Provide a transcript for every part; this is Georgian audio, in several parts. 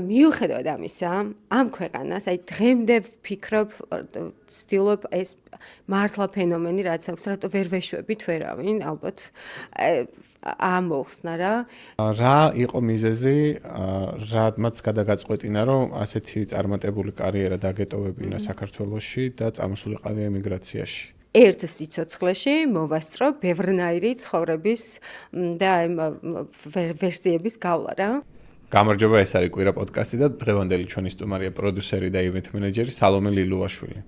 მიუხედავად ამისა, ამ ქვეყანას, აი დღემდე ვფიქრობ, ვცდილობ ეს მართლა ფენომენი რაც აქვს, რატო ვერ ვეშვებით ვერავინ, ალბათ ამოხსნა რა. რა იყო მიზეზი, რადმაც გადაგაწყვეტინა, რომ ასეთი წარმატებული კარიერა დაგეტოვებინა საქართველოში და წამოსულიყავი ემიგრაციაში? ერთ სიცოცხლეში მოვასწრო ბევრნაირი ცხოვრების და ვერსიების გავლა რა. გამარჯობა, ეს არის კვირა პოდკასტი და დღევანდელი ჩვენი სტუმარია პროდიუსერი და ივენთ მენეჯერი სალომე ლილუაშვილი.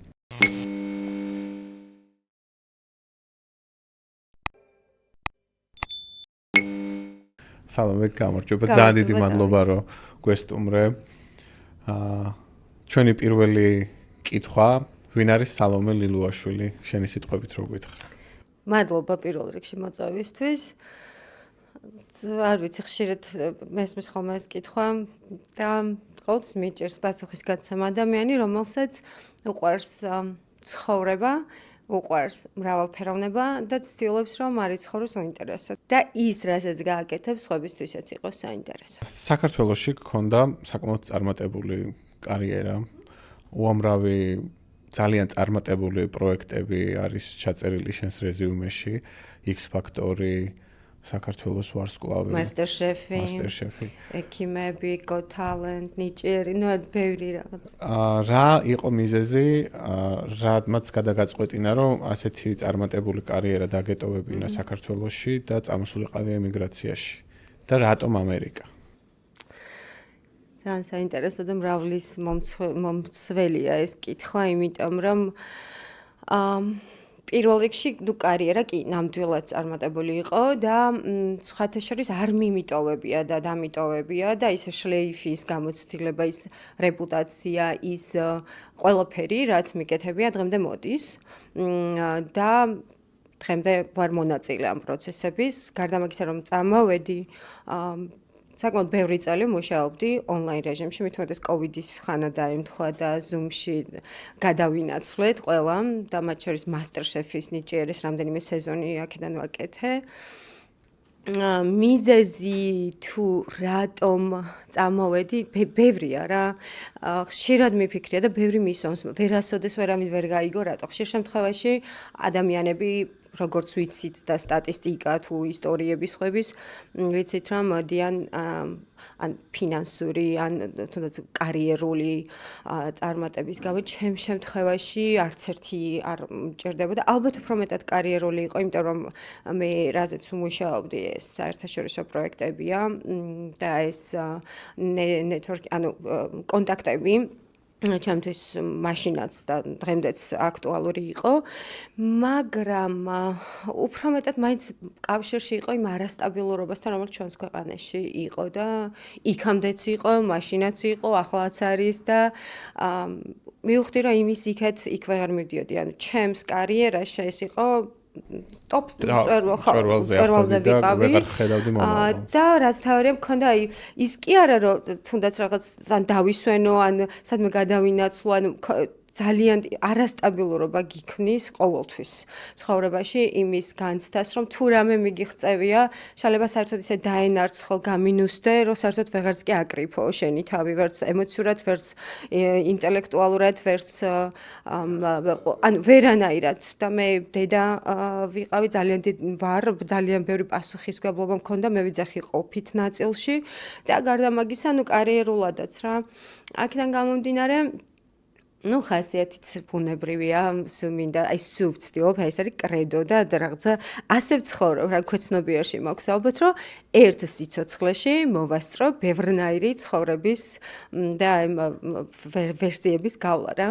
სალომე, გამარჯობა. ძალიან დიდი მადლობა, რომ გვესტუმრე. ჩვენი პირველი კითხვა, ვინ არის სალომე ლილუაშვილი? შენი სიტყვებით რო გითხრა. მადლობა პირველ რიგში მოწვევისთვის. არ ვიცი, ხშირად მესმის ხოლმე ეს კითხვა და ყოველთვის მიჭირს პასუხის გაცემა ადამიანი, რომელსაც უყვარს ცხოვრება, უყვარს მრავალფეროვნება და ცდილობს, რომ არ იცხოვროს უინტერესოდ. და ის, რასაც გააკეთებს, სხვებისთვისაც იყოს საინტერესო. საქართველოში გქონდა საკმაოდ წარმატებული კარიერა, უამრავი ძალიან წარმატებული პროექტები არის ჩაწერილი შენს რეზიუმეში, X Factor-ი, საქართველოს ვარსკვლავი, MasterChef-ი, ექიმები, Got Talent, ნიჭიერი, ნუ ბევრი რაღაც. რა იყო მიზეზი, რადმაც გადაგაწყვეტინა, რომ ასეთი წარმატებული კარიერა დაგეტოვებინა საქართველოში და წამოსულიყავი ემიგრაციაში და რატომ ამერიკა? ძალიან საინტერესო და მრავლის მომცველია ეს კითხვა, იმიტომ რომ პირველ რიგში კარიერა კი ნამდვილად წარმატებული იყო და სხვათა შორის არ მიმიტოვებია და დამიტოვებია და ის შლეიფის გამოცდილება, ის რეპუტაცია, ის ყველაფერი, რაც მიკეთებია დღემდე მოდის და დღემდე ვარ მონაწილე ამ პროცესების. გარდა მაგისა, რომ წამოვედი საკმაოდ ბევრი წელი მუშაობდი ონლაინ რეჟიმში, მithumetes COVID-ის ხანა დაემთხვა და Zoom-ში გადავინაცვლეთ ყველამ და მათ შორის MasterChef-ის ნიჭიერის რამდენიმე სეზონი აქედან ვაკეთე. მიზეზი თუ რატომ წამოვედი, ბევრია რა. ხშირად მიფიქრია და ბევრი მისვამს, ვერასოდეს ვერავინ ვერ გაიგო რატო. ხშირ შემთხვევაში ადამიანები როგორც ვიცით და სტატისტიკა თუ ისტორიების ხვების, ვიცით რომ მოდიან ან ფინანსური, ან თუნდაც კარიერული წარმატების გამო, ჩემ შემთხვევაში არც ერთი არ მჭირდებოდა. ალბათ უფრო მეტად კარიერული იყო, იმიტომ რომ მე რაზეც ვმუშაობდი, ეს საერთაშორისო პროექტებია და ეს ნეტვორკი, ანუ კონტაქტები ჩემთვის მაშინაც და დღემდეც აქტუალური იყო, მაგრამ უფრო მეტად მაინც კავშირში იყო იმ არასტაბილურობასთან, რომელიც ჩვენს ქვეყანაში იყო და იქამდეც იყო, მაშინაც იყო, ახლაც არის და მივხვდი, რომ იმის იქ ვეღარ მივდიოდი. ანუ ჩემს კარიერაში ეს იყო ტოპ მწვერვალზე ვიყავი და რაც თავარია მქონდა ის კი არა რომ თუნდაც რაღაცთან დავისვენო ან სადმე გადავინაცვლო ან ძალიან არასტაბილურობა გიქმნის ყოველთვის ცხოვრებაში იმის განცდას რომ თუ რამე მიგიღწევია შალება საერთოდ ისე დაენარცხო გამინუსდე რომ საერთოდ ვეღარც კი აკრიფო შენი თავი ვერც ემოციურად ვერც ინტელექტუალურად ვერც ან ვერანაირად და მე დედა ვიყავი ძალიან ბევრი პასუხისმგებლობა მქონდა მე ვიძახი ყოფით ნაწილში და გარდა მაგისა ნუ კარიერულადაც რა აქედან გამომდინარე ну, ხასიათით ბუნებრივია, მინდა აი სულ ვცდილობ, ეს არის კრედო და რაღაცა ასე ვცხოვრობ, რა ქვეცნობიერში მაქვს ალბათ, რომ ერთ სიცოცხლეში მოვასწრო ბევრნაირი ცხოვრების და ვერსიების გავლა რა.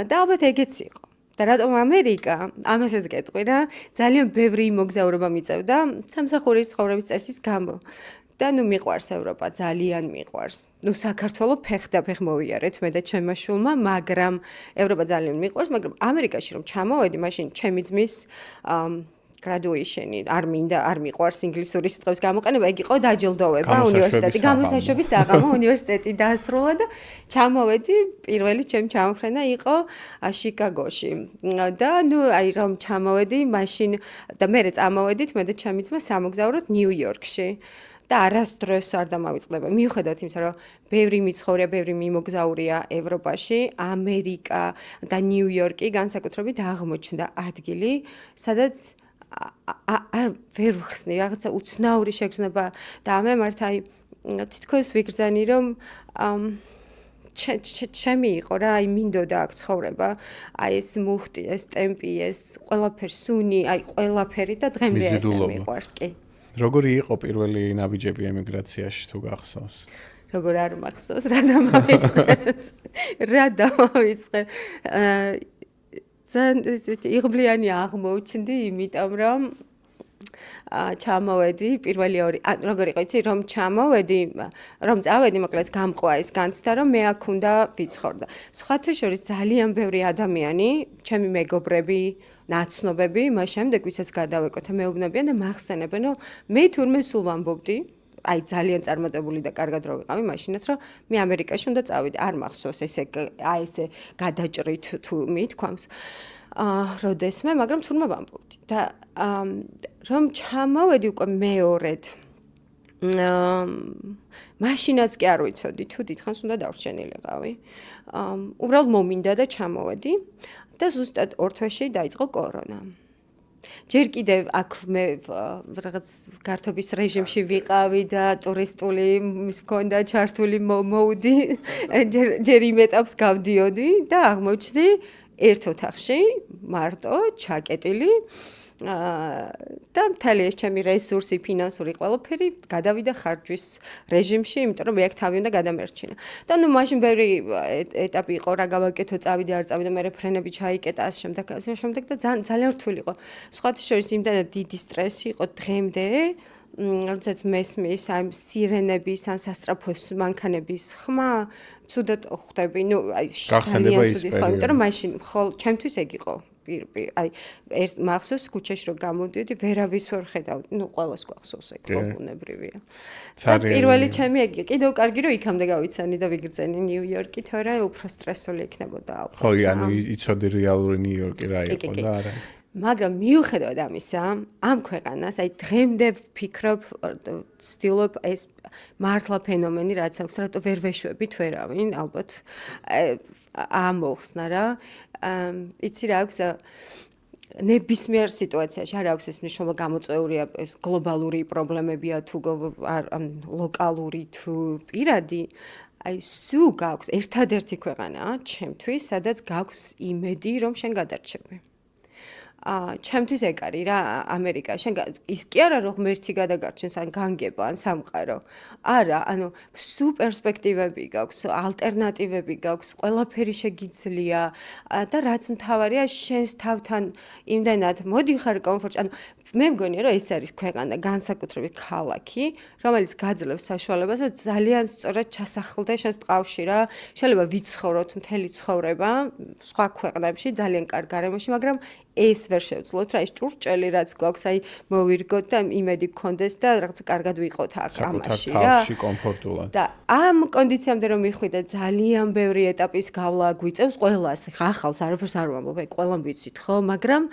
და ალბათ ეგეც იყო. და რატომ ამერიკა? ამასაც გეტყვი რა, ძალიან ბევრი მოგზაურობა მიწევდა სამსახურის ცხოვრების წესის გამო. და ნუ მიყვარს ევროპა, ძალიან მიყვარს. ნუ საქართველო ფეხ მოვიარეთ მე და ჩემმა შვილმა, მაგრამ ევროპა ძალიან მიყვარს, მაგრამ ამერიკაში რომ ჩამოვედი, მაშინ ჩემი ძმის graduation-ი არ მიყვარს ინგლისური სიტყვის გამოყენება, ეგ იყო დაჯილდოვება უნივერსიტეტი, გამოსაშვების საღამო უნივერსიტეტი დაასრულა და ჩამოვედი, პირველი ჩემი ჩამოფრენა იყო შიკაგოში. და ნუ აი რომ ჩამოვედი, მაშინ და მე წამოვედით მე და ჩემი ძმა სამოგზაუროდ ნიუ-იორკში. და არასდროს არ დამავიწყდება. მიუხედავად იმისა, რომ ბევრი მიცხოვრია, ბევრი მიმოგზაურია ევროპაში, ამერიკა და ნიუ-იორკი განსაკუთრებით აღმოჩნდა ადგილი, სადაც არ ვერ ვხსნი რაღაცა უცნაური შეგრძნება და ამე მართ აი თითქოს ვიგრძანი რომ ჩემი იყო რა აი მინდოდა აქ ცხოვრება აი ეს მუხტი ეს ტემპი ეს ყველაფერი სუნი აი ყველაფერი და დღემდე ესე მიყვარს კი როგორი იყო პირველი ნაბიჯები ემიგრაციაში თუ გახსოვს როგორ არ მახსოვს რა დამავიწყე ძალიან ესეთი იღბლიანი აღმოჩნდი იმიტომ რომ ჩამოვედი პირველი ორი როგორ იყო იცი რომ ჩამოვედი რომ წავედი მოკლედ გამყვა ეს განცდა რომ მე აქ უნდა ვიცხოვრდა სხვათა შორის ძალიან ბევრი ადამიანი ჩემი მეგობრები ნაცნობები მას შემდეგ ვისაც გადავეკოთა მეუბნებიან და მახსენებენ რომ მე თურმე სულ ვამბობდი აი ძალიან წარმატებული და კარგად რო ვიყავი მაშინაც რომ მე ამერიკაში უნდა წავიდე არ მახსოვს ესე აი ესე გადაჭრით თუ მithქვამს როდესმე მაგრამ თურმე ვამბობდი და რომ ჩამოვედი უკვე მეორედ მაშინაც კი არ ვიცოდი თუ დიდხანს უნდა დავრჩენილიყავი უბრალოდ მომინდა და ჩამოვედი და ზუსტად 2 თვეში დაიწყო კორონა ჯერ კიდევ აქ მე რაღაც გართობის რეჟიმში ვიყავი და ტურისტული მქონდა ჩართული მოუდი ჯერ იმ ეტაპს გავდიოდი და აღმოჩნდი ერთ ოთახში მარტო ჩაკეტილი და მთელი ეს ჩემი რესურსი ფინანსური ყველაფერი გადავიდა ხარჯვის რეჟიმში, იმიტომ რომ მე აქ თავი უნდა გადამერჩინა. და ნუ მაშინ ბევრი ეტაპი იყო, რა გავაკეთო, წავიდე, არ წავიდე, მე ფრენები ჩაიკეტა, ასე შემდეგ და ძალიან რთული იყო. სხვათა შორის იმდანაც დიდი სტრესი იყო დღემდე, როდესაც მესმის ამ სირენების, ან სასწრაფოს მანქანების ხმა, ცუდად ხვდები, ნუ აი გახსენდება ის პერიოდი. იმიტომ რომ მაშინ ხოლ ჩემთვის ეგ იყო. აი ერთ მახსოვს ქუჩაში რომ გამოდიოდი ვერავის ვერ ხედავდი ნუ ყველას გვახსოვს ეგ ბუნებრივია პირველი ჩემი ეგ კიდევ კარგი რომ იქამდე გავიცანი და ვიგრძენი ნიუ-იორკი თორე უფრო სტრესული იქნებოდა ალბათ ხო ანუ იცოდი რეალური ნიუ-იორკი რა იყო და არა მაგრამ მიუხედავად ამისა ამ ქვეყანას აი დღემდე ვფიქრობ ვცდილობ ეს მართლა ფენომენი რაც აქვს რატო ვერ ვეშვებით ვერავინ ალბათ ამოხსნა რა იცი რა აქვს ნებისმიერ სიტუაციაში არ აქვს ეს მნიშვნელობა გამოწვეულია ეს გლობალური პრობლემებია თუ ლოკალური თუ პირადი აი სულ გაქვს ერთადერთი ქვეყანაა ჩემთვის სადაც გაქვს იმედი რომ შენ გადარჩები ჩემთვის ეგ არის რა ამერიკა შენ ის კი არა რომ ღმერთი გადაგარჩენს ან განგება ან სამყარო არა ანუ სულ პერსპექტივები გაქვს ალტერნატივები გაქვს ყველაფერი შეგიძლია და რაც მთავარია შენს თავთან იმდანად მოდიხარ კომფორტში ანუ მე მგონია რომ ეს არის ქვეყანა განსაკუთრებით ქალაქი რომელიც გაძლევს საშუალებას რომ ძალიან სწორად ჩასახლდე შენს ტყავში რა შეიძლება ვიცხოვროთ მთელი ცხოვრება სხვა ქვეყნებში ძალიან კარგ გარემოში მაგრამ ეს ვერ შევძლოთ რა ის ჭურჭელი რაც გვაქვს აი მოვირგოთ და იმედი გქონდეს და რაღაც კარგად ვიყოთ აქ ამაში რა თავში კომფორტულად და ამ კონდიციამდე რომ მიხვიდე ძალიან ბევრი ეტაპის გავლა გვიწევს ყველას ახალს არაფერს არ ვამბობ აი ყველამ ვიცით ხო მაგრამ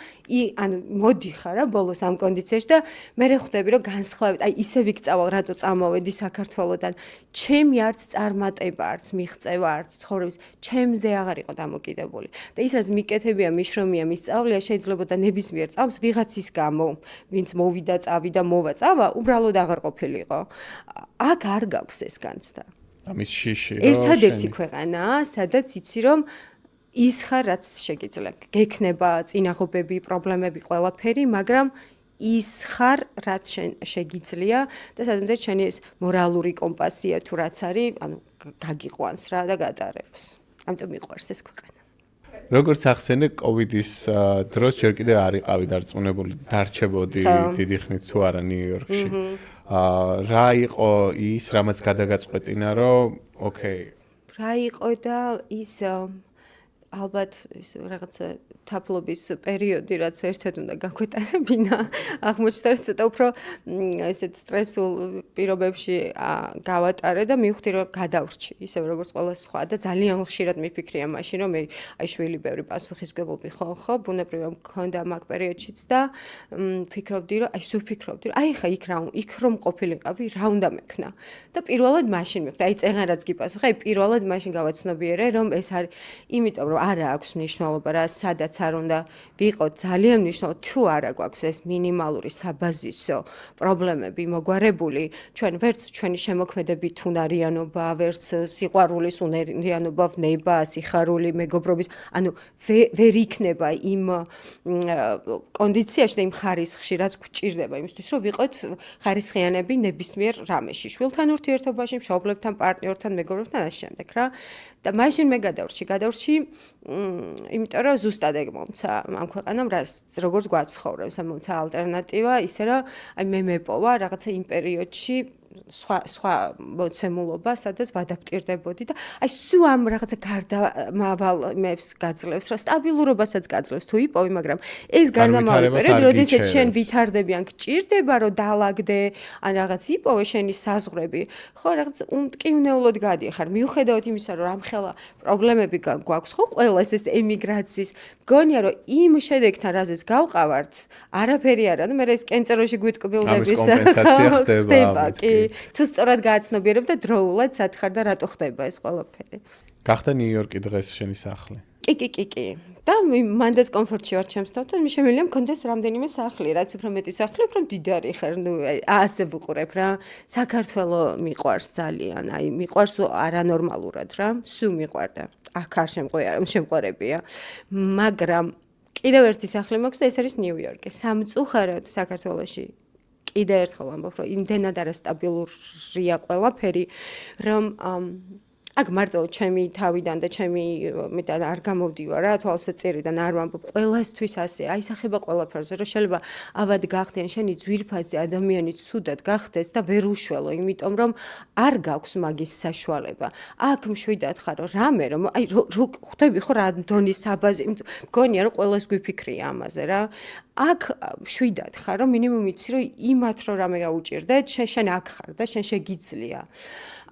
ანუ მოდიხარ რა ბოლოს ამ კონდიციაში და მე ხვდები რომ განსხვავებით აი ისე ვიქწავალ რატო წამოვედი საქართველოდან ჩემი არც წარმატება არც მიღწევა არც ცხოვრების ჩემზე აღარ იყო დამოკიდებული და ის რაც მიკეთებია მიშრომია მისწავლია შეიძლება და ნებისმიერ წამს ვიღაცის გამო ვინც მოვიდა წავიდა მოვა წავა უბრალოდ აღარ ყოფილიყო აქ არ გაქვს ეს განცდა ამის შიში რომ ერთადერთი ქვეყანაა სადაც იცი რომ ის ხარ რაც შეგიძლია გექნება წინაღობები პრობლემები ყველაფერი მაგრამ ის ხარ რაც შეგიძლია და სადაც შენი ეს მორალური კომპასია თუ რაც არის ანუ გაგიყვანს რა და გატარებს ამიტომ მიყვარს ეს ქვეყანა როგორც ახსენე კოვიდის დროს ჯერ კიდევ არ იყავი დარწმუნებული დარჩებოდი დიდი ხნით თუ არა ნიუ-იორკში რა იყო ის რამაც გადაგაწყვეტინა რომ ოკეი რა იყო და ის ალბათ ის რაღაცა თაფლობის პერიოდი, რაც ერთად უნდა გაგვეტარებინა, აღმოჩნდა რომ ცოტა უფრო ესეთ სტრესულ პირობებში გავატარე და მივხვდი რომ გადავრჩი, ისევ როგორც ყველა სხვა და ძალიან ხშირად მიფიქრია მაშინ რომ მე აი შვილი ბევრი პასუხისმგებლობი ხო, ბუნებრივად მქონდა მაგ პერიოდშიც და ფიქრობდი რომ აი სულ ფიქრობდი რომ აი ხა იქ რომ ყოფილიყავი, რა უნდა მექნა. და პირველად მაშინ მივხვდი, აი წეღან რაც გიპასუხე, აი პირველად მაშინ გავაცნობიერე რომ ეს არის იმიტომ რომ არა აქვს მნიშვნელობა რა, სადაც არ უნდა ვიყოთ ძალიან მნიშვნელოვანი თუ არა გვაქვს ეს მინიმალური საბაზისო პრობლემები მოგვარებული, ჩვენ ვერც ჩვენი შემოქმედებით უნარიანობა, ვერც სიყვარულის უნარიანობა, ვნება, სიხარული, მეგობრობის, ანუ ვერ იქნება იმ კონდიციაში და იმ ხარისხში, რაც გვჭირდება იმისთვის, რომ ვიყოთ ხარისხიანები ნებისმიერ რამეში, შვილთან ურთიერთობაში, მშობლებთან, პარტნიორთან, მეგობრებთან და ამ შემდეგ რა. და მაშინ მე გადავრჩი, იმიტომ რომ ზუსტად ეგ მომცა ამ ქვეყანამ როგორც გვაცხოვრებს, მომცა ალტერნატივა, ისე რომ აი მე მეპოვა რაღაცა იმ პერიოდში სხვა მოცემულობა, სადაც ვადაპტირდებოდი და აი სულ ამ რაღაცა გარდამავალებს გაძლევს, რა სტაბილურობასაც გაძლევს თუ იპოვი, მაგრამ ეს გარდამავალი პერიოდი, როდესაც შენ ვითარდები ან გჭირდება რომ დაალაგდე, ან რაღაც იპოვე შენი საზღვრები, ხო, რაღაც უმტკივნეულოდ გადიხარ, მიუხედავად იმისა, რომ ამხელა პრობლემები გვაქვს, ხო, ყველას ეს ემიგრაციის, მგონია რომ იმ შედეგთან რაზეც გავყავართ, არაფერი არა, და მე ეს კენწეროში გვიტკბილდების კომპენსაცია ხდება, კი. თუ სწორად გააცნობიერებ და დროულად სათხარ და რატო ხდება ეს ყველაფერი. გახდა ნიუ-იორკი დღეს შენი სახლი? კი. და მანდაც კომფორტში ვარ ჩემს თავთან, შემიძლია მქონდეს რამდენიმე სახლი, რაც უფრო მეტი სახლი, უფრო მდიდარი ხარ, ასე ვუყურებ რა. საქართველო მიყვარს ძალიან, აი მიყვარს არანორმალურად რა, სულ მიყვარდა. აქ არ შემყვარებია. მაგრამ კიდევ ერთი სახლი მაქვს და ეს არის ნიუ-იორკი. სამწუხაროდ საქართველოში კიდე ერთხელ ვამბობ, რომ იმდენად არასტაბილურია ყველაფერი, რომ აქ მარტო ჩემი თავიდან და მეთან არ გამოვდივარ რა, თვალსაჩინოდან არ ვამბობ, ყველასთვის ასე, აისახება ყველაფერზე, რომ შეიძლება ავად გახდიან შენი ძვირფასი ადამიანი ცუდად გახდეს და ვერ უშველო, იმიტომ რომ არ გაქვს მაგის საშუალება. აქ მშვიდად ხარ რამე, რომ აი ხვდები ხო რა დონის საბაზი, მგონია რომ ყველას გვიფიქრია ამაზე რა. აქ მშვიდად ხარ, რომ მინიმუმ იცი რომ იმათ რომ რამე გაუჭირდეთ, შენ აქ ხარ და შენ შეგიძლია.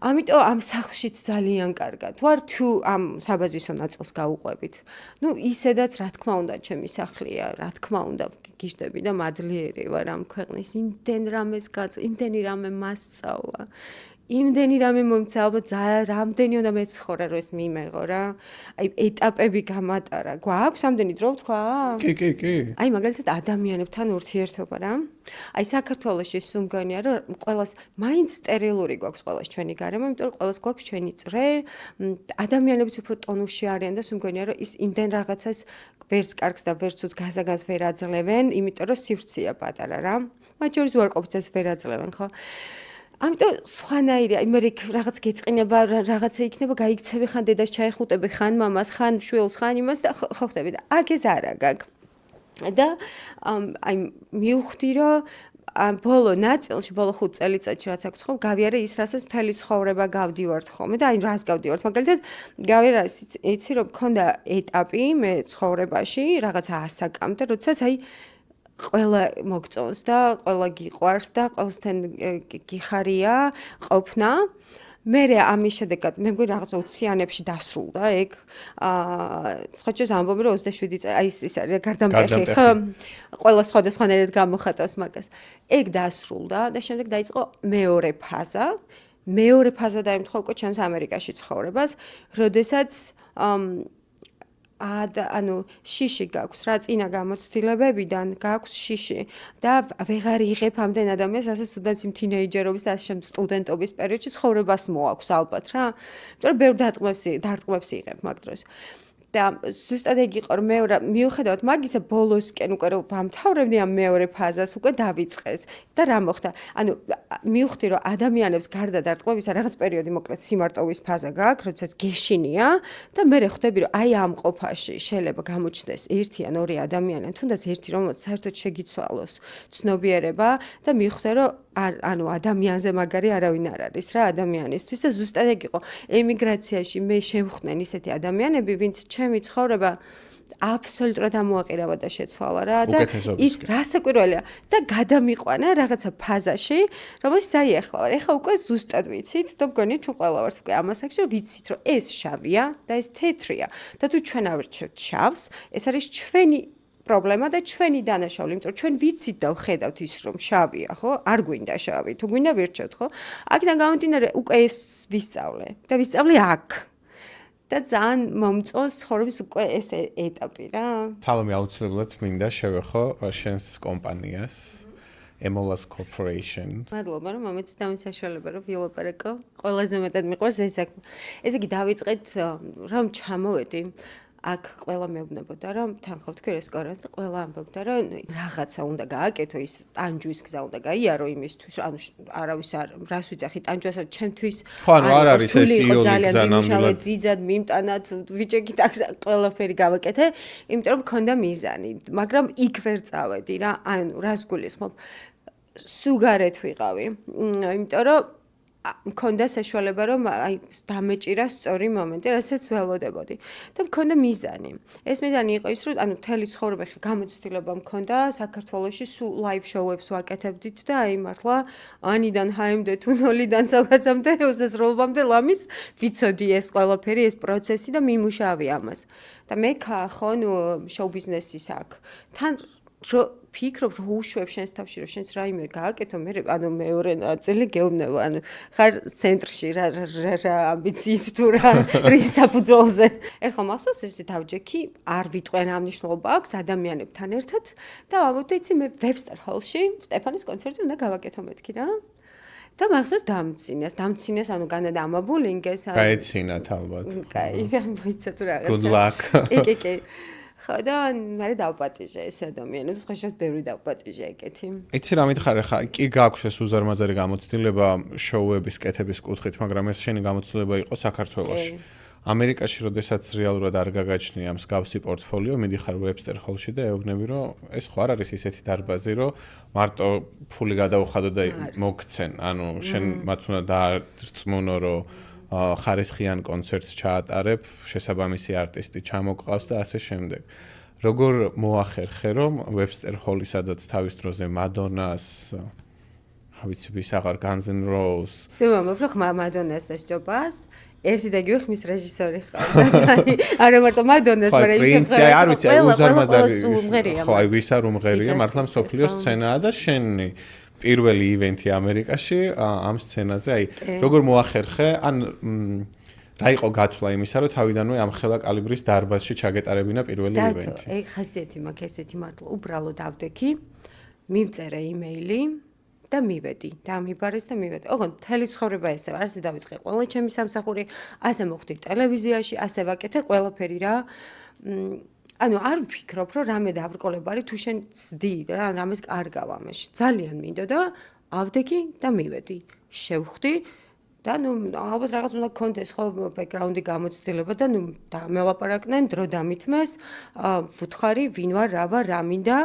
ამიტომ ამ სახლშიც ძალიან კარგად ვარ, თუ ამ საბაზისო ნაწილს გავუყვებით. ისედაც რა თქმა უნდა ჩემი სახლია, რა თქმა უნდა გიждები და მადლიერი ვარ ამ ქვეყნის იმდენი რამე მასწავლა. იმდენი რამე მომცა, ალბათ რამდენი უნდა მეცხოვრე რომ ეს მიმეღო რა. აი ეტაპები გამატარა. გვაქვს ამდენი დრო თქვა? კი. აი მაგალითად ადამიანებთან ურთიერთობა რა. აი საქართველოში სულ მგონია რომ ყველას მაინც სტერილური გვაქვს ყველას ჩვენი გარემო, იმიტომ რომ ყველას გვაქვს ჩვენი წრე, ადამიანებიც უფრო ტონუსში არიან და სულ მგონია რომ ის იმდენ რაღაცას ვერც კარგს და ვერც უს გასაგანს ვერ აძლევენ, იმიტომ რომ სივრცეა პატარა რა. მათ შორის უარყოფითაც ვერ აძლევენ, ხო? ამიტომ სხვანაირი, აი მე რაღაც გეწყინება, რაღაცა იქნება, გაიქცევი ხან დედას ჩაეხუტები, ხან მამას, ხან შვილს, ხან იმას და ხო ხდები და აქ ეს არა გაქვს. და აი მივხვდი რომ ბოლო ნაწილში, ბოლო 5 წელიწადში რაც აქვს ხო, გავიარე ის, რასაც მთელი ცხოვრება გავდივართ ხოლმე და აი რას გავდივართ. მაგალითად, გავიარე იცი რომ მქონდა ეტაპი მე ცხოვრებაში, რაღაცა ასაკამდე, როდესაც აი ყველა მოგწონს და ყველა გიყვარს და ყველასთან გიხარია ყოფნა. მე ამის შედეგად მე მგონი რაღაც 20-იანებში დასრულდა ეგ. სხვაჭეს ამბობენ რომ 27 წელი აი ის არის გარდამტეხი ხო? ყველა სხვადასხვანაირად გამოხატავს მაგას. ეგ დასრულდა და შემდეგ დაიწყო მეორე ფაზა. მეორე ფაზა დაემთხვა უკვე ჩემს ამერიკაში ცხოვრებას, როდესაც ანუ შიში გაქვს რა წინა გამოცდილებებიდან გაქვს შიში და ვეღარ იღებ ამდენ ადამიანს ასე სტუდენტის იმ თინეიჯერობის და ასე შემდეგ სტუდენტობის პერიოდში ცხოვრებას მოაქვს ალბათ რა. იმიტომ რომ ბევრ დარტყმებს იღებ მაგ დროს. და ზუსტად ეგ იყო რომ მიუხედავად მაგისა ბოლოსკენ უკვე რომ ვამთავრებდი ამ მეორე ფაზას უკვე დავიწყეს და რა მოხდა ანუ მივხვდი რომ ადამიანებს გარდა დარტყმებისა რაღაც პერიოდი მოკლედ სიმარტოვის ფაზა გაქვს როდესაც გეშინია და მე ხვდები რომ აი ამ ყოფაში შეიძლება გამოჩნდეს ერთი ან ორი ადამიანი თუნდაც ერთი რომელსაც საერთოდ შეგიცვალოს ცნობიერება და მივხვდი რომ ანუ ადამიანზე მაგარი არავინ არ არის რა ადამიანისთვის და ზუსტად ეგ იყო ემიგრაციაში მე შევხვდნენ ისეთი ადამიანები ვინც ჩემი ცხოვრება აბსოლუტურად ამოაყირავა და შეცვალა რა და ის რასაკვირველია და გადამიყვანა რაღაცა ფაზაში რომელსაც აი ახლა უკვე ზუსტად ვიცით და მგონია ჩვენ ყველა ვართ უკვე ამასაკში ვიცით რომ ეს შავია და ეს თეთრია და თუ ჩვენ არ ვერჩევთ შავს ეს არის ჩვენი პრობლემა და ჩვენი დანაშაული, იმიტომ რომ ჩვენ ვიცით და ვხედავთ ის რომ შავია, ხო? არ გვინდა შავი, თუ გვინდა ვერჩევთ, ხო? აქედან გამომდინარე უკვე ეს ვისწავლე და ვისწავლე აქ. და ძალიან მომწონს ცხოვრების უკვე ეს ეტაპი რა. სალომე აუცილებლად მინდა შევეხო შენს კომპანიას Emolas Corporation. მადლობა რომ მომეცით ამის საშუალება რომ ვილაპარაკო. ყველაზე მეტად მიყვარს ეს საქმე. ესე იგი დავიწყეთ რომ ჩამოვედი აქ ყველა მეუბნებოდა რომ თან ხო თქვი რესტორანს და ყველა ამბობდა რომ რაღაცა უნდა გააკეთო ის ტანჯვის გზა უნდა გაიარო იმისთვის ანუ არავის არ რას ვიძახი ტანჯვასაც ჩემთვის ხო ანუ არ არის ეს იონი გზა ნამდვილად ძიძად მიმტანად ვიჭეკით აქ ყველაფერი გავაკეთე იმიტომ რომ მქონდა მიზანი მაგრამ იქ ვერ წავედი რა ანუ რას გულისხმობ სუგარეთ ვიყავი იმიტომ რომ მქონდა საშუალება რომ აი დამეჭირა სწორი მომენტი, რასაც ველოდებოდი. და მქონდა მიზანი. ეს მიზანი იყო ის, რომ ანუ მთელი ცხოვრება ხე გამოცდილება მქონდა საქართველოში სულ ლაივ შოუებს ვაკეთებდით და აი მართლა ანიდან ჰაიმდე თუ ნოლიდან სადღაცამდე უსასრულობამდე ლამის ვიცოდი ეს ყველაფერი, ეს პროცესი და მიმუშავე ამას. და მე ხო ნუ შოუ ბიზნესის აქ. თან ფიქრობ რომ უშვებ შენს თავში რომ შენს რაიმე გააკეთო მე ანუ მეორე ნაწილი გეუბნება ანუ ხარ ცენტრში რა ამბიციით თუ რა რის საფუძველზე ეხლა მახსოვს ესე თავჯექი არ ვიტყვენ ამ მნიშვნელობა აქვს ადამიანებთან ერთად და ამბობდი იცი მე ვებსტერ ჰოლში სტეფანის კონცერტი უნდა გავაკეთო მეთქი რა და მახსოვს დამცინეს ანუ განადა ამაბულინგეს გაეცინათ ალბათ კაი რა მოიცა თუ რაღაცა good luck კი ხო და მე დავპატიჟე ეს ადამიანებს ხო შეიძლება ბევრი დავპატიჟე ეგეთი. იცი რა მითხარი ხა კი გაქვს ეს უზარმაზარი გამოცდილება შოუების კეთების კუთხით, მაგრამ ეს შენი გამოცდილება იყო საქართველოში. ამერიკაში როდესაც რეალურად არ გაგაჩნია მსგავსი პორტფოლიო, მიდიხარ ვებსტერ ჰოლში და ეუბნები რომ ეს ხო არ არის ისეთი დარბაზი, რომ მარტო ფული გადაუხადო და მოგცენ. ანუ შენ მათ უნდა დაარწმუნო რომ ხარისხიან კონცერტს ჩაატარებ, შესაბამისი არტისტი ჩამოყავს და ასე შემდეგ. როგორ მოახერხე რომ ვებსტერ ჰოლი სადაც თავის დროზე მადონას, რა ვიცი, ვის აღარ Guns N' Roses. სევამობ რომ მადონას დასჯობას, ერთი და იგივე ხმის რეჟისორი ხარ. არა მარტო მადონას, მაგრამ ის პრინცი, არ ვიცი, უზარმაზარი. ხო, აი ვის არ უმღერია, მართლა მსოფლიოს სცენაა და შენი პირველი ივენთი ამერიკაში ამ სცენაზე, აი როგორ მოახერხე, ან რა იყო გათვლა იმისა, რომ თავიდანვე ამ ხელა კალიბრის დარბაზში ჩაგეტარებინა პირველი ივენთი. ეგ ხასიათი მაქვს ესეთი მართლა უბრალოდ ავდექი, მივწერე იმეილი და მივედი, დამიბარეს და მივედი. ოღონდ მთელი ცხოვრება ესე არ ასე დავიწყე ყველა ჩემი სამსახური, ასე მოხდი ტელევიზიაში, ასე ვაკეთე ყველაფერი რა. ანუ არ ვფიქრობ, რომ რამე დაბრკოლება არის თუ შენ ცდი რა, რამეს კარგავ ამაში. ძალიან მინდო და ავდექი და მივედი. შევხვდი და ნუ ალბათ რაღაც უნდა გქონდეს ხო ბექგრაუნდი გამოცდილება და ნუ მელაპარაკდნენ დრო დამითმეს, ვუთხარი ვინ ვარ, რა ვარ, რა მინდა,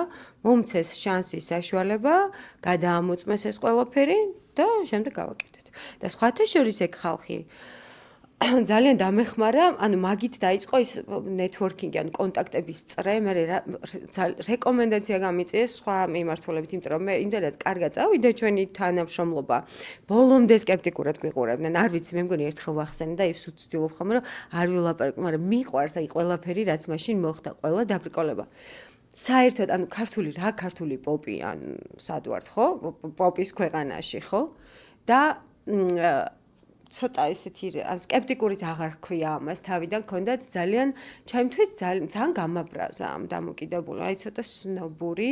მომცეს შანსი საშუალება, გადაამოწმეს ეს ყველაფერი და შემდეგ გავაკეთეთ. და სხვათა შორის ეგ ხალხი ძალიან დამეხმარა, ანუ მაგით დაიწყო ის ნეტვორკინგი, ანუ კონტაქტების წრე, მე რეკომენდაცია გამიწიეს სხვა მიმართულებით, იმიტომ რომ მე იმდენად კარგად წავიდა ჩვენი თანამშრომლობა. ბოლომდე სკეპტიკურად გვიყურებდნენ. არ ვიცი, მე მგონი ერთხელ ვახსენე და ის უცდილობ ხოლმე, რომ არ ვილაპარაკო, მაგრამ მიყვარს აი ყველაფერი, რაც მაშინ მოხდა, ყველა დაბრკოლება. საერთოდ, ანუ ქართული პოპი, ან სად ვართ, ხო? პოპის ქვეყანაში, ხო? და ცოტა ესეთი ან სკეპტიკურიც აღარ ქვია ამას თავიდან ქონდათ ძალიან ჩემთვის ძალიან გამაბრაზა ამ დამოკიდებულება აი ცოტა სნობური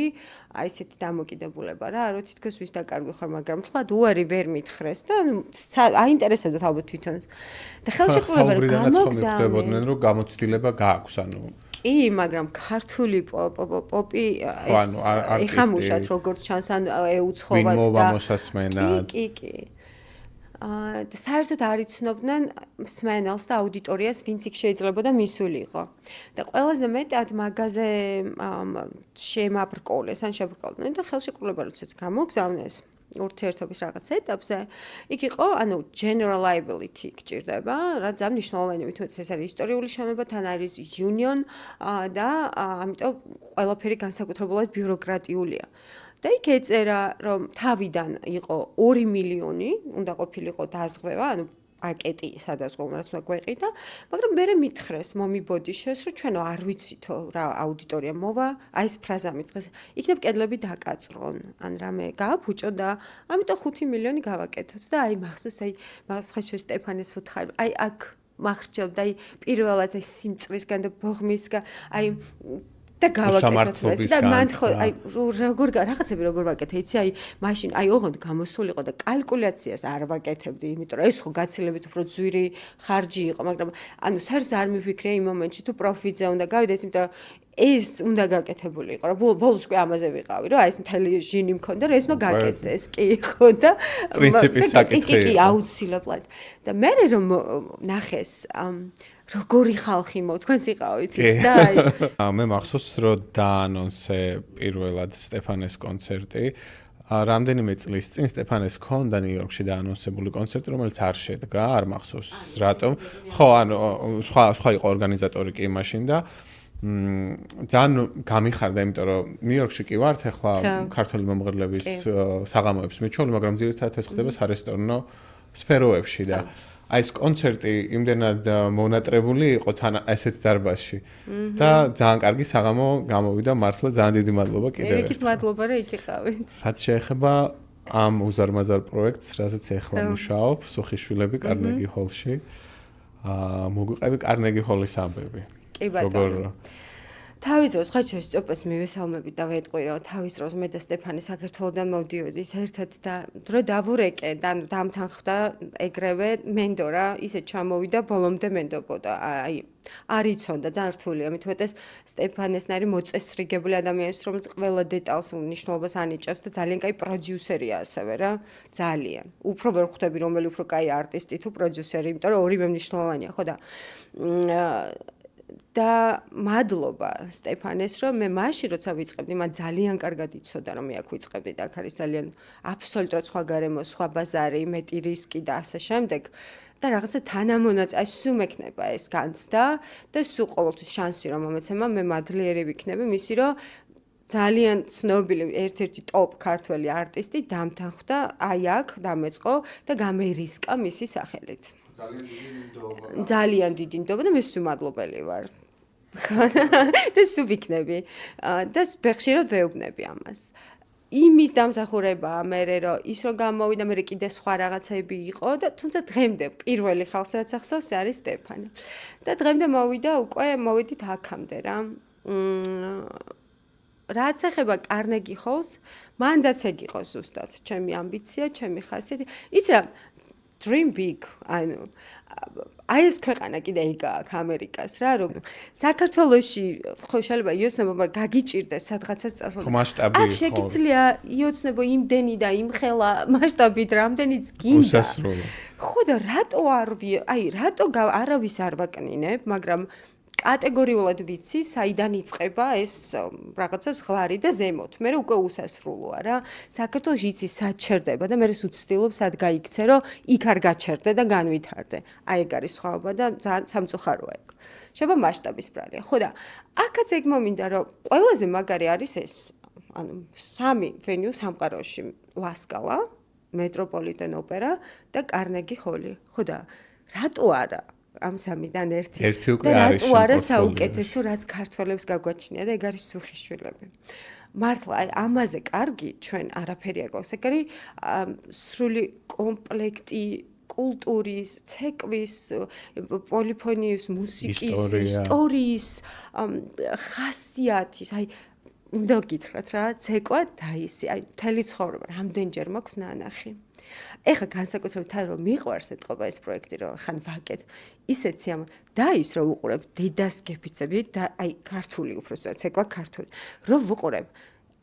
აი ესეთი დამოკიდებულება რა არ ვიცი თქოს ვის დაკარგვი ხარ მაგრამ თლად უარი ვერ მითხრეს და აინტერესებდათ ალბათ თვითონ და ხელშეკრულება რომ გამოგზავნდნენ რომ გამოცდილება გააქვს ანუ კი მაგრამ ქართული პოპი ეხამუშათ როგორც ჩანს ან ეუცხოვათ და ვინ მოვამოსასმენად კი და საერთოდ არ იცნობდნენ მსმენელს და აუდიტორიას, ვინც იქ შეიძლებოდა მისულიყო. და ყველაზე მეტად მაგაზე შემაბრკოლეს, ან შებრკოლდნენ და ხელშეკრულება როდესაც გამოგზავნეს, ურთიერთობის რაღაც ეტაპზე, იქ იყო, ანუ general liability გჭირდება, რაც ძალიან მნიშვნელოვანია, თუმცა ეს არის ისტორიული შენობა, თან არის union და ამიტომ ყველაფერი განსაკუთრებულად ბიუროკრატიულია. და იქ ეწერა, რომ თავიდან იყო 2 მილიონი, უნდა ყოფილიყო დაზღვევა, ანუ პაკეტი სადაზღვევა, რაც უნდა გვეყიდა, მაგრამ მე მითხრეს, მომიბოდიშეს, რომ ჩვენო არ ვიცითო რა აუდიტორია მოვა, აი ეს ფრაზა მითხრეს, იქნებ კედლები დაკაწრონ, ან რამე გააფუჭო და ამიტომ 5 მილიონი გავაკეთოთ და აი მახსოვს, აი მაგას სტეფანეს ვუთხარ, აი აქ მახრჩობდა, აი პირველად ეს სიმწრისგან და ბოღმისგან, აი და გავაკეთოთ და მან ხო აი როგორ რაღაცები როგორ ვაკეთე იცი აი მაშინ აი ოღონდ გამოსულიყო და კალკულაციას არ ვაკეთებდი იმიტომ რომ ეს ხო გაცილებით უფრო ძვირი ხარჯი იყო მაგრამ ანუ საერთოდ არ მიფიქრე იმ მომენტში თუ პროფიტზე უნდა გავიდეთ იმიტომ რომ ეს უნდა გაკეთებული იყო რა ბოლოს კი ამაზე ვიყავი რომ აი ეს მთელი ჟინი მქონდა რომ ეს უნდა გაკეთდეს კი ხო და პრინციპის საკითხი კი აუცილებლად და მე რომ ნახეს როგორი ხალხი თქვენც იყავით და აი მე მახსოვს რომ დაანონსე პირველად სტეფანეს კონცერტი რამდენიმე წლის წინ სტეფანეს ქონდა ნიუ-იორკში დაანონსებული კონცერტი რომელიც არ შედგა არ მახსოვს რატომ ხო ანუ სხვა იყო ორგანიზატორი კი მაშინ და ძალიან გამიხარდა იმიტომ რომ ნიუ-იორკში კი ვართ ახლა ქართული მომღერლების საღამოებს მიჩვეული მაგრამ ძირითადად ეს ხდება სარესტორნო სფეროებში და აი ეს კონცერტი იმდენად მონატრებული იყო თან ასეთ დარბაზში და ძალიან კარგი საღამო გამოვიდა მართლა ძალიან დიდი მადლობა კიდევ ერთხელ. იქით მადლობა რომ იქ იყავით. რაც შეეხება ამ უზარმაზარ პროექტს, რასაც ახლა მუშაობ, სუხიშვილები კარნეგი ჰოლში. მოგვიყევი კარნეგი ჰოლის ამბები. კი ბატონო. თავის დროს ხარ შეჭოპეს მივესალმებით და ვეტყვი რომ თავის დროს მე და სტეფანი საქართველოდან მოვდიოდით ერთად და დრო დავურეკე და დამთანხმდა ეგრევე მენდო რა ისე ჩამოვიდა ბოლომდე მენდობოდა აი არ იცოდა ძალიან რთულია მით უმეტეს სტეფანესნარი მოწესრიგებული ადამიანის რომელიც ყველა დეტალს მნიშვნელობას ანიჭებს და ძალიან კაი პროდიუსერია ასევე რა ძალიან უფრო ვერ ხვდები რომელი უფრო კაი არტისტი თუ პროდიუსერი იმიტომ რომ ორივე მნიშვნელოვანია ხო და მადლობა სტეფანეს რომ მე მაშინ როცა ვიწყებდი მან ძალიან კარგად იცოდა რომ მე აქ ვიწყებდი და აქ არის ძალიან აბსოლუტურად სხვა გარემო, სხვა ბაზარი, მეტი რისკი და ასე შემდეგ და რაღაცა თანამონაწილე აი სულ მექნება ეს განცდა და სულ ყოველთვის შანსი რომ მომეცემა მე მადლიერი ვიქნები მისი რომ ძალიან ცნობილი ერთ-ერთი ტოპ ქართველი არტისტი დამთანხმდა აი აქ დამეწყო და გამერისკა მისი სახელით ძალიან დიდი ნდობა და მე სულ მადლობელი ვარ და სულ ვიქნები და ხშირად ვეუბნები ამას იმის დამსახურებაა მე რომ ის რომ გამოვიდა მე კიდე სხვა რაღაცები იყო და თუმცა დღემდე პირველი ხალხს რაც ახსოვს არის სტეფანი და დღემდე მოვიდა უკვე მოვიდით აქამდე რა რაც ეხება კარნეგი ჰოლს მანდაც ეგ იყო ზუსტად ჩემი ამბიცია ჩემი ხასიათი იცი რა dream big ანუ აი ეს ქვეყანა კიდე იქაა ამერიკას რა რომ საქართველოში ხო შეიძლება იოცნება მაგრამ გაგიჭირდეს სადღაცას წასვლა მასშტაბი აქ შეგიძლია იოცნება იმდენი და იმხელა მასშტაბით რამდენიც გინდა ხო და რატო რატო არავის არ ვაკნინებ მაგრამ კატეგორიულად ვიცი, საიდან იწყება ეს რაღაცა ზღვარი და ზემოთ. მე უკვე უსასრულოა რა. საქართველოში იცი სად ჩერდება და მე ვცდილობ სად გაიქცე, რომ იქ არ გაჩერდე და განვითარდე. აი ეგ არის სხვაობა და ძალიან სამწუხაროა ეგ. შეიძლება მასშტაბის ბრალია. ხო და აქაც ეგ მომინდა რომ ყველაზე მაგარი არის ეს. ანუ 3 ვენიუ სამყაროში ლასკალა, მეტროპოლიტენ ოპერა და კარნეგი ჰოლი. ხო და რატო არა ამ სამიდან ერთი უკვე არის რატო არა საუკეთესო რაც ქართველებს გაგვაჩნია და ეგ არის სუხიშვილები მართლა აი ამაზე კარგი ჩვენ არაფერი აქვს ეგ არის სრული კომპლექტი კულტურის, ცეკვის, პოლიფონიის, მუსიკის, ისტორიის, ხასიათის, აი უნდა გითხრათ რა, ცეკვა დაისი, აი მთელი ცხოვრება რამდენჯერ მაქვს ნანახი. ეხა განსაკუთრებით თან რომ მიყვარს ეთყობა ეს პროექტი რომ ხან ვაკეთ ისეთი ამ და ის რომ უყურებ დედას გეფიცები და აი ქართული უბრალოდ ცეკვა ქართული რომ ვუყურებ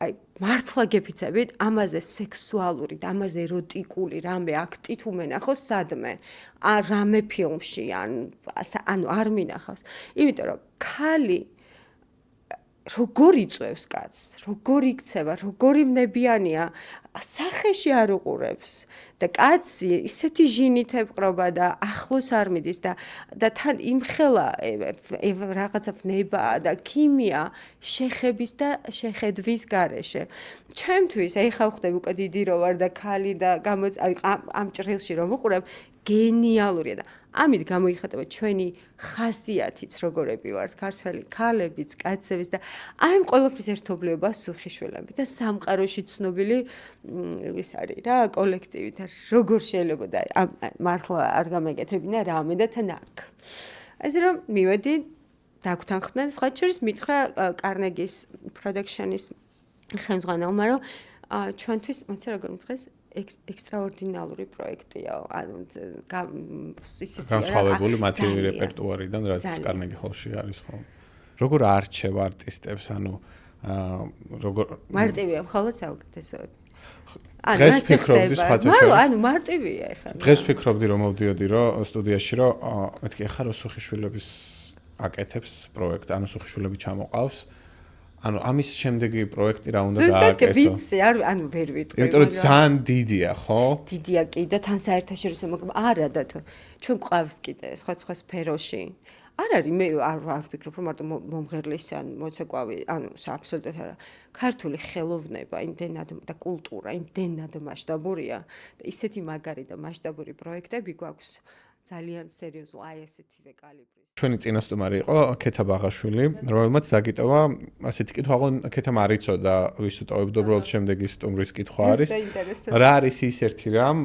აი მართლა გეფიცებით ამაზე სექსუალური და ამაზე ეროტიკული რამე აქტი თუ მენახოს სადმე რამე ფილმში ანუ არ მინახავს იმიტომ რომ ქალი როგორ იწევს კაცს, როგორ იქცევა, როგორი ვნებიანია, სახეში არ უყურებს და კაცი ისეთი ჟინით ეპყრობა და ახლოს არ მიდის და თან იმხელა რაღაცა ვნება და ქიმია შეხების და შეხედვის გარეშე. ჩემთვის ეხა ვხვდები უკვე დიდი რო ვარ და ქალი და ამ ჭრილში რომ ვუყურებ, გენიალურია და ამით გამოიხატება ჩვენი ხასიათიც როგორები ვართ ქართველი ქალებიც, კაცებიც და აი ამ ყველაფრის ერთობლიობა სუხიშვილები და სამყაროში ცნობილი ის არის რა კოლექტივი და როგორ შეიძლება და მართლა არ გამეკეთებინა რამე და თან აქ. ასე რომ მივედი დაგვთანხმდნენ სხვა შორის მითხრა კარნეგის პროდუქშენის ხელმძღვანელმა რომ ჩვენთვის მოიცა როგორ მითხრეს ექსტრაორდინალური პროექტია, ანუ ისეთი განსხვავებული მათი რეპერტუარიდან, რაც კარნეგი ჰოლში არის ხო. როგორ არჩევ არტისტებს, ანუ როგორ მარტივია მხოლოდ საუკეთესოები. დღეს ფიქრობდი სხვათა შორის. ანუ მარტივია ეხლა. დღეს ფიქრობდი რომ მოვდიოდი რომ სტუდიაში რომ მეთქი ახლა რო სუხიშვილების აკეთებს პროექტს, ანუ სუხიშვილები ჩამოყავს. ანუ ამის შემდეგი პროექტი რა უნდა დააკეთო? ზუსტად ვიცი, ანუ ვერ ვიტყვი. იმიტომ რომ ძალიან დიდია, ხო? დიდია კი და თან საერთაშორისო მაგრამ არა და ჩვენ გვყავს კიდე სხვა სფეროში. არ არის მე არ ვფიქრობ რომ მარტო მომღერლის ან მოცეკვავი, ანუ აბსოლუტურად არა. ქართული ხელოვნება იმდენად და კულტურა იმდენად მასშტაბურია და ისეთი მაგარი და მასშტაბური პროექტები გვაქვს ძალიან სერიოზულ აი ესეთივე კალიბრის. ჩვენი წინასწარმეტყვი იყო ქეთა ბაღაშვილი, რომელმაც დაგიტოვა ასეთი კითხვა, ქეთამ არ იცოდა ვის უტოვებდა უბრალოდ შემდეგი სტუმრის კითხვა არის. რა არის ის ერთი რამ,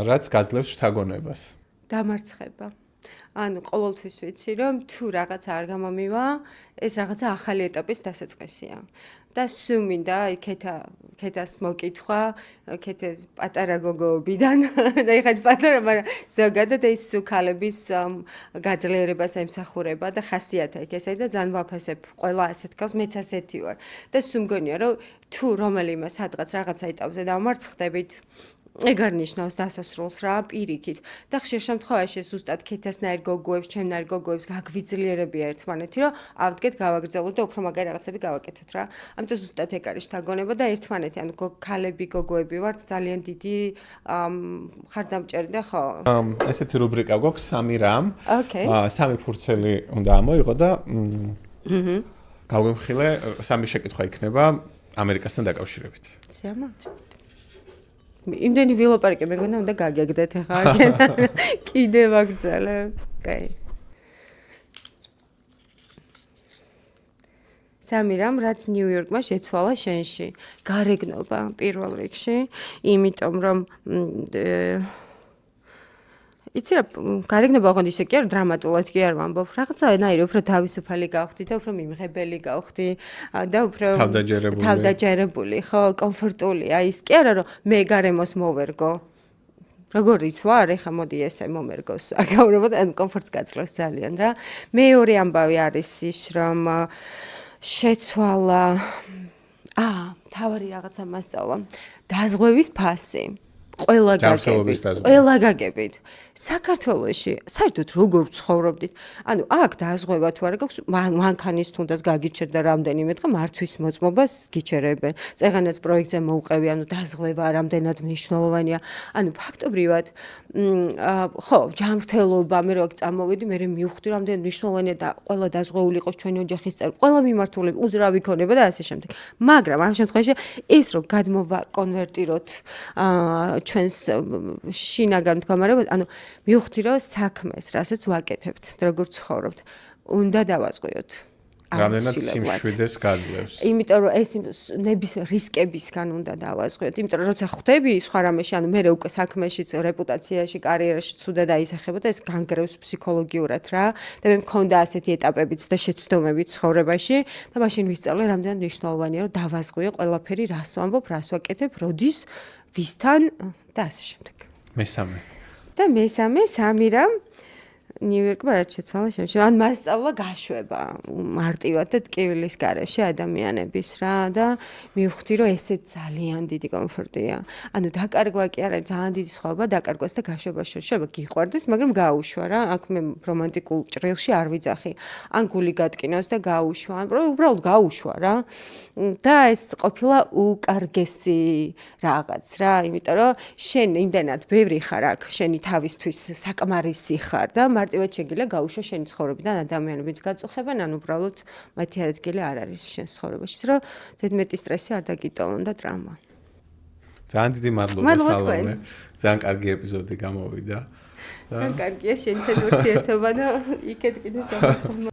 რაც გაძლევს შთაგონებას? დამარცხება. ანუ ყოველთვის ვიცი რომ თუ რაღაცა არ გამომივა, ეს რაღაცა ახალი ეტაპის დასაწყისია. და სუმინდა ქეთას მოკითხვა, ქეთე პატარა გოგოებიდან და ეხაც პატარა, მაგრამ ზოგადად ეს სუქალების გაძლიერებას ემსახურება და ხასიათა იქ ესე და ძალიან ვაფასებ ყველა ასეთ კავს, მეც ასეთი ვარ. და სუმგონია რომ თუ რომელიმე სადღაც რაღაცა ეტაპზე დამარცხდებით ეგ არ ნიშნავს დასასრულს რა პირიქით და ხშირ შემთხვევაში ზუსტად ქეთასნაირ გოგოებს, ჩემნაირ გოგოებს გაგვიძლიერებია ერთმანეთი, რომ ავდგეთ გავაგრძელოთ და უფრო მაგარი რაღაცები გავაკეთოთ რა. ამიტომ ზუსტად ეგ არის შთაგონება და ერთმანეთი, ანუ ქალები, გოგოები ვართ ძალიან დიდი ხარდამჭერი და ხო. ესეთი რუბრიკა გვაქვს სამი რამ. ოკეი. სამი ფურცელი უნდა ამოიღო და გავგემხილე სამი შეკითხვა იქნება ამერიკასთან დაკავშირებით. სიამოვნებით. იმდენი ვილოპარაკე მეგონა უნდა გაგეგდეთ ახლა კიდე ვაგრძელე. კაი. სამი რამ რაც ნიუ-იორკმა შეცვალა შენში. გარეგნობა პირველ რიგში, იმიტომ რომ იცი რა გარეგნობა ოღონდ ისე კი არ დრამატულად კი არ ვამბობ. რაღაცაენაირი უფრო თავისუფალი გავხდი და უფრო მიმღებელი გავხდი და უფრო თავდაჯერებული, ხო, კომფორტულია. ის კი არა რომ მე გარემოს მოვერგო. როგორიც ვარ, ეხა მოდი ესე მომერგოს. აგაურებოდ ან კომფორტს გაძლევს ძალიან რა. მეორე ამბავი არის ის რომ შეცვალა თავარი რაღაცა მასწავლა. დაზღვევის ფასი. ყველა გაგებით. საქართველოში საერთოდ როგორ ცხოვრობდით? ანუ აქ დაზღვევა თუ არა გაქვს, მანქანის თუნდაც გაგიჩერდა რამდენიმე დღე მართვის მოწმობას გიჩერებენ. წეღანაც პროექტზე მოუყევი, ანუ დაზღვევა რამდენად მნიშვნელოვანია. ანუ ფაქტობრივად ხო, ჯანმრთელობა, მე რო აქ წამოვედი, მე მივხვდი რამდენად მნიშვნელოვანია და ყველა დაზღვეული იყოს ჩვენი ოჯახის წევრი, ყველა მიმართულებით უძრავი ქონება და ასე შემდეგ. მაგრამ ამ შემთხვევაში ეს რომ გადმოვაკონვერტიროთ ჩვენს შინაგან მდგომარეობას, ანუ მივხვდი რომ საქმეს, რასაც ვაკეთებთ, როგორ ცხოვრობთ, უნდა დავაზღვიოთ. რამდენად სიმშვიდეს გაძლევს. იმიტომ რომ ეს ნებისმიერ რისკებისგან უნდა დავაზღვიოთ. იმიტომ რომ როცა ხვდები სხვა რამეში, ანუ მე უკვე საქმეში, რეპუტაციაში, კარიერაში ცუდად აისახებოდა, ეს განგრევს ფსიქოლოგიურად რა. და მე მქონდა ასეთი ეტაპებიც და შეცდომები ცხოვრებაში და მაშინ ვისწავლე რამდენად მნიშვნელოვანია რომ დავაზღვიო ყველაფერი, რას ვამბობ, რას ვაკეთებ, როდის, ვისთან და ასე შემდეგ. მესამე. და მესამე, სამი რამ ნიუ-იორკმა რაც შეცვალა შემჩა. ან მას სწავლა გაშვება მარტივად და ტკივილის გარეშე ადამიანების რა და მივხვდი რომ ესე ძალიან დიდი კომფორტია. ანუ დაკარგვა კი არა, ძალიან დიდი სხვაობა დაკარგვას და გაშვებას შორის. შეიძლება გიყვარდეს, მაგრამ გაუშვა რა. აქ მე რომანტიკულ ჭრილში არ ვიძახი. ან გული გატკინოს და გაუშვა, ან უბრალოდ გაუშვა რა. და ეს ყოფილა უკარგესი რაღაც რა, იმიტომ რომ შენ იმდენად ბევრი ხარ აქ, შენი თავისთვის საკმარისი ხარ და მარტივად შეგიძლია გაუშვა შენი ცხოვრებიდან ადამიანებიც გაწუხებენ, ან უბრალოდ მათი ადგილი არ არის შენს ცხოვრებაში, რომ ზედმეტი სტრესი არ დაგიტოვონ და ტრაუმა. ძალიან დიდი მადლობა სალომე. ძალიან კარგი ეპიზოდი გამოვიდა. ძალიან კარგია შენთან ურთიერთობა და იქეთ კიდე სამას